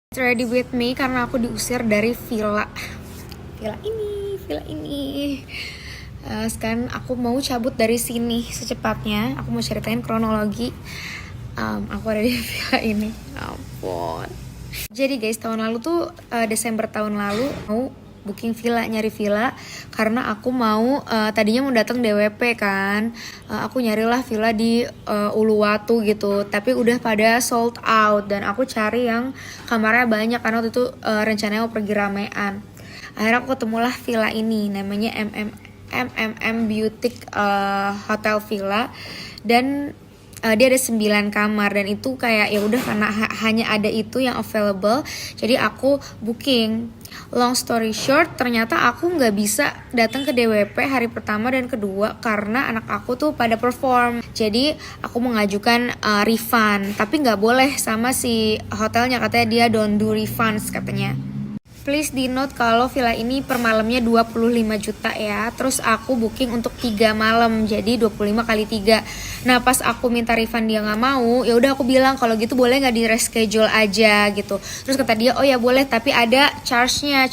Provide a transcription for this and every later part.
Ready with me karena aku diusir dari villa ini. Sekarang aku mau cabut dari sini secepatnya. Aku mau ceritain kronologi aku ada di villa ini. Ampun. Jadi guys, tahun lalu tuh Desember tahun lalu mau booking villa, nyari villa karena aku mau tadinya mau datang DWP kan. Aku nyarilah villa di Uluwatu gitu, tapi udah pada sold out dan aku cari yang kamarnya banyak karena waktu itu rencananya mau pergi ramean. Akhirnya aku ketemulah villa ini, namanya MMM Boutique Hotel Villa dan dia ada 9 kamar dan itu kayak ya udah karena hanya ada itu yang available, jadi aku booking. Long story short, ternyata aku nggak bisa datang ke DWP hari pertama dan kedua karena anak aku tuh pada perform. Jadi aku mengajukan refund, tapi nggak boleh sama si hotelnya, katanya dia don't do refunds katanya. Please di note kalau villa ini per malamnya 25 juta ya. Terus aku booking untuk 3 malam, jadi 25 kali 3. Nah pas aku minta refund dia nggak mau, ya udah aku bilang kalau gitu boleh nggak di reschedule aja gitu. Terus kata dia oh ya boleh, tapi ada charge-nya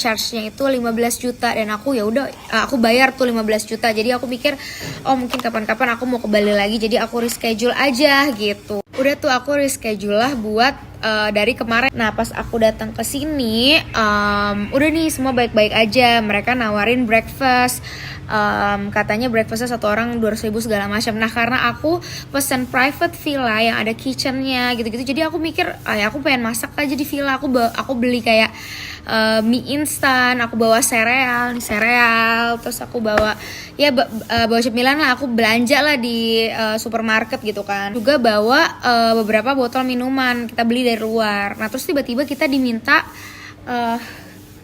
itu 15 juta dan aku ya udah aku bayar tuh 15 juta. Jadi aku mikir oh mungkin kapan-kapan aku mau ke Bali lagi, jadi aku reschedule aja gitu. Udah tuh aku reschedule lah buat dari kemarin. Nah pas aku datang ke sini udah nih semua baik-baik aja. Mereka nawarin breakfast, katanya breakfastnya satu orang 200.000 segala macam. Nah karena aku pesen private villa yang ada kitchennya gitu-gitu, jadi aku mikir ya aku pengen masak aja di villa. Aku beli kayak mie instan, aku bawa sereal, terus aku bawa bawa cemilan lah, aku belanja lah di supermarket gitu kan. Juga bawa beberapa botol minuman kita beli dari luar. Nah terus tiba-tiba kita diminta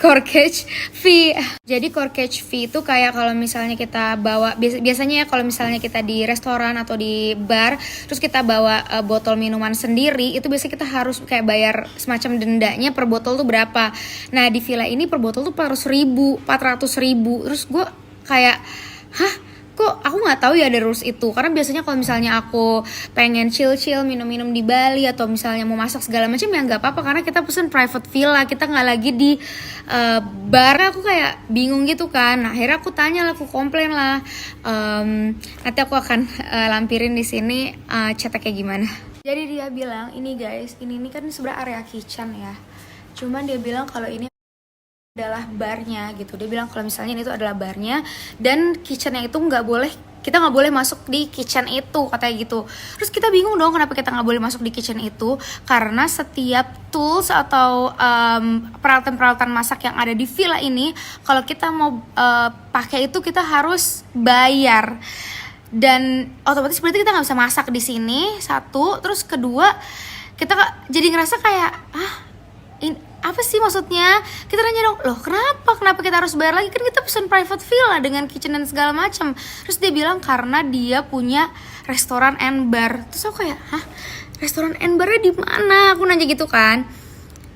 corkage fee. Jadi corkage fee itu kayak kalau misalnya kita bawa biasanya ya kalau misalnya kita di restoran atau di bar terus kita bawa botol minuman sendiri, itu biasanya kita harus kayak bayar semacam dendanya per botol tuh berapa. Nah di villa ini per botol tuh 400.000. Terus gue kayak kok aku nggak tahu ya ada rules itu, karena biasanya kalau misalnya aku pengen chill minum-minum di Bali atau misalnya mau masak segala macam ya nggak apa-apa karena kita pesen private villa, kita nggak lagi di bar. Aku kayak bingung gitu kan. Nah, akhirnya aku tanya lah, aku komplain lah. Nanti aku akan lampirin di sini chatnya kayak gimana. Jadi dia bilang ini guys, ini kan sebenarnya area kitchen ya, cuman dia bilang kalau ini adalah barnya gitu. Dia bilang kalau misalnya itu adalah barnya dan kitchennya itu kita nggak boleh masuk di kitchen itu, katanya gitu. Terus kita bingung dong kenapa kita nggak boleh masuk di kitchen itu, karena setiap tools atau peralatan-peralatan masak yang ada di villa ini kalau kita mau pakai itu kita harus bayar. Dan otomatis berarti kita nggak bisa masak di sini, satu. Terus kedua kita jadi ngerasa kayak apa sih maksudnya? Kita nanya dong, loh kenapa kita harus bayar lagi? Kan kita pesen private villa dengan kitchen dan segala macam. Terus dia bilang karena dia punya restoran and bar. Terus aku kayak, restoran and barnya di mana? Aku nanya gitu kan.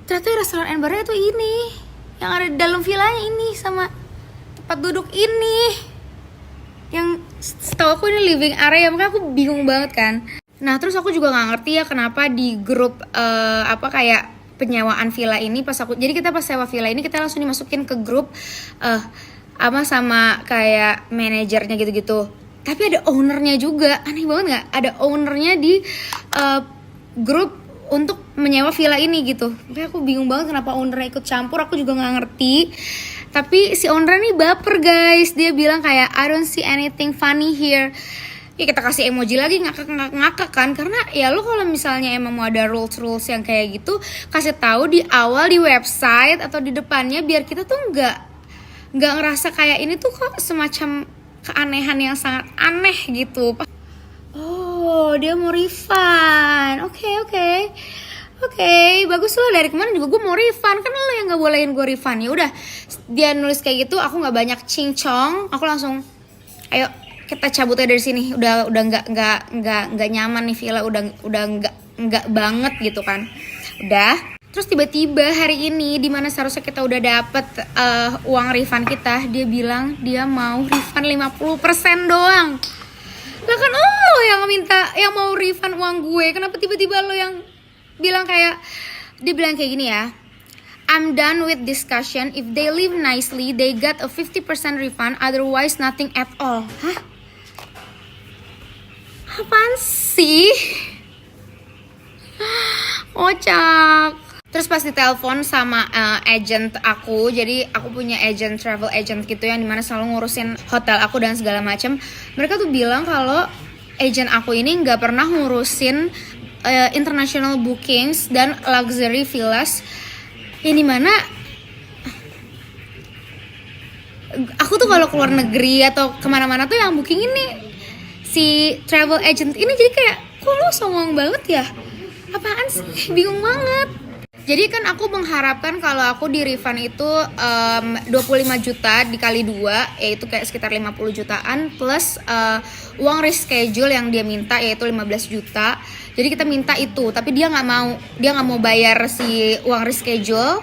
Ternyata restoran and barnya itu ini, yang ada di dalam villanya ini sama tempat duduk ini. Yang setahu aku ini living area, makanya aku bingung banget kan. Nah terus aku juga nggak ngerti ya kenapa di grup kayak penyewaan villa ini jadi kita pas sewa villa ini kita langsung dimasukin ke grup sama kayak manajernya gitu-gitu. Tapi ada ownernya juga, aneh banget nggak? Ada ownernya di grup untuk menyewa villa ini gitu. Makanya aku bingung banget kenapa ownernya ikut campur, aku juga nggak ngerti. Tapi si owner nih baper guys, dia bilang kayak I don't see anything funny here. Ya kita kasih emoji lagi ngakak kan, karena ya lo kalau misalnya emang mau ada rules yang kayak gitu kasih tahu di awal di website atau di depannya biar kita tuh nggak ngerasa kayak ini tuh kok semacam keanehan yang sangat aneh gitu. Oh dia mau refund, oke, bagus lo, dari kemarin juga gue mau refund, kan lo yang nggak bolehin gue refund. Ya udah dia nulis kayak gitu, aku nggak banyak cincong, aku langsung ayo kita cabut aja dari sini. Udah nggak nyaman nih villa, udah nggak banget gitu kan. Udah. Terus tiba-tiba hari ini di mana seharusnya kita udah dapet uang refund kita, dia bilang dia mau refund 50% doang. Lah kan lo yang mau refund uang gue, kenapa tiba-tiba lo yang bilang kayak, dia bilang kayak gini ya, I'm done with discussion. If they leave nicely, they get a 50% refund. Otherwise, nothing at all. Hah? Apaan sih? Kocak. Terus pas ditelepon sama agent aku, jadi aku punya agent, travel agent gitu yang dimana selalu ngurusin hotel aku dan segala macam. Mereka tuh bilang kalau agent aku ini nggak pernah ngurusin international bookings dan luxury villas, yang dimana aku tuh kalau keluar negeri atau kemana-mana tuh yang booking ini si travel agent ini, jadi kayak kok lu songong banget ya? Apaan sih? Bingung banget. Jadi kan aku mengharapkan kalau aku di refund itu 25 juta dikali 2, yaitu kayak sekitar 50 jutaan plus uang reschedule yang dia minta yaitu 15 juta. Jadi kita minta itu, tapi dia nggak mau bayar si uang reschedule.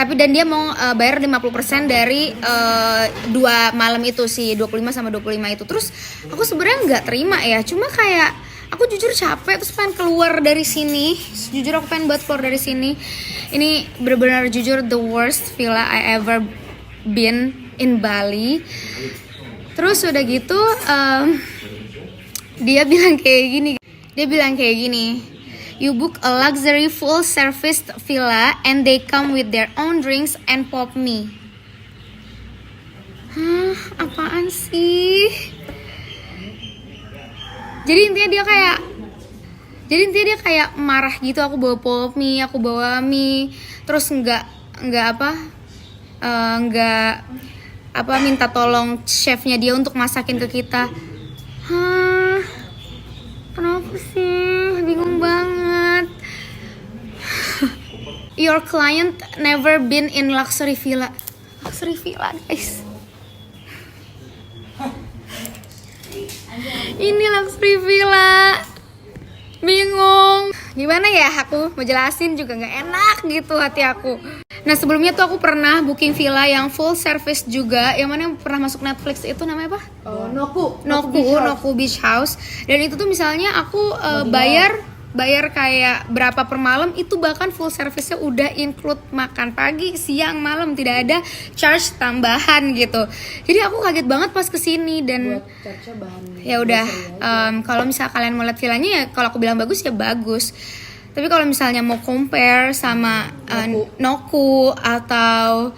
Dan dia mau bayar 50% dari 2 malam itu, si 25 sama 25 itu. Terus aku sebenarnya nggak terima ya, cuma kayak aku jujur capek, terus pengen keluar dari sini. Jujur aku pengen buat keluar dari sini. Ini benar-benar jujur the worst villa I ever been in Bali. Terus udah gitu dia bilang kayak gini, you book a luxury full service villa and they come with their own drinks and pop me. Hah, apaan sih? Jadi intinya dia kayak marah gitu, aku bawa pop mie, aku bawa mie, terus nggak minta tolong chefnya dia untuk masakin ke kita. Hah, kenapa sih? Bingung banget. Your client never been in luxury villa guys. Ini luxury villa. Bingung. Gimana ya, aku mau jelasin juga gak enak gitu hati aku. Nah sebelumnya tuh aku pernah booking villa yang full service juga, yang mana yang pernah masuk Netflix itu namanya apa? Noku Beach House. Dan itu tuh misalnya aku bayar kayak berapa per malam, itu bahkan full service-nya udah include makan pagi, siang, malam, tidak ada charge tambahan gitu. Jadi aku kaget banget pas kesini dan ya udah kalau misalnya kalian mau lihat villanya ya, kalau aku bilang bagus ya bagus. Tapi kalau misalnya mau compare sama Noku atau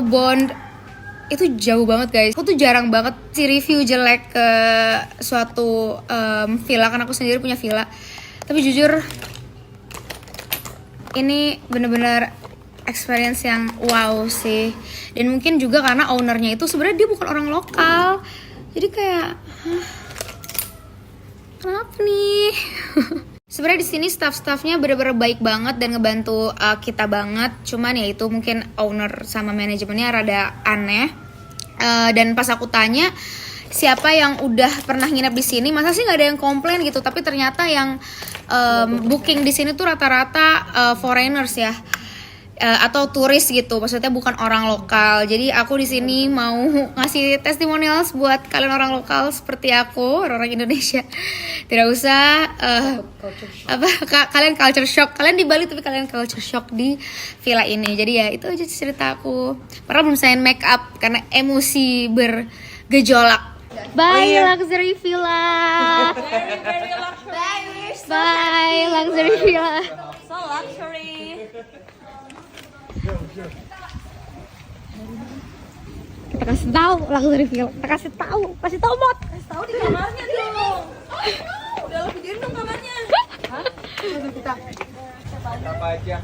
Bond, itu jauh banget guys. Aku tuh jarang banget sih review jelek ke suatu villa, karena aku sendiri punya villa. Tapi jujur ini bener-bener experience yang wow sih. Dan mungkin juga karena ownernya itu sebenarnya dia bukan orang lokal. Jadi kayak kenapa nih? Sebenarnya di sini staff-staffnya bener-bener baik banget dan ngebantu kita banget. Cuman ya itu mungkin owner sama manajemennya rada aneh. Dan pas aku tanya siapa yang udah pernah nginep di sini, masa sih nggak ada yang komplain gitu. Tapi ternyata yang booking di sini tuh rata-rata foreigners ya, atau turis gitu, maksudnya bukan orang lokal. Jadi aku di sini mau ngasih testimonials buat kalian orang lokal seperti aku, orang Indonesia. Tidak usah kalian culture shock. Kalian di Bali tapi kalian culture shock di villa ini. Jadi ya itu aja cerita aku. Padahal belum saya make up karena emosi bergejolak. Bye luxury villa. Very luxury. Bye luxury villa. So luxury. Kita kasih tahu luxury villa. Kita kasih tahu Mot. Kasih tahu di kamarnya dong. Udah lo pikirin dong kamarnya. Hah? Kita. Siapa aja?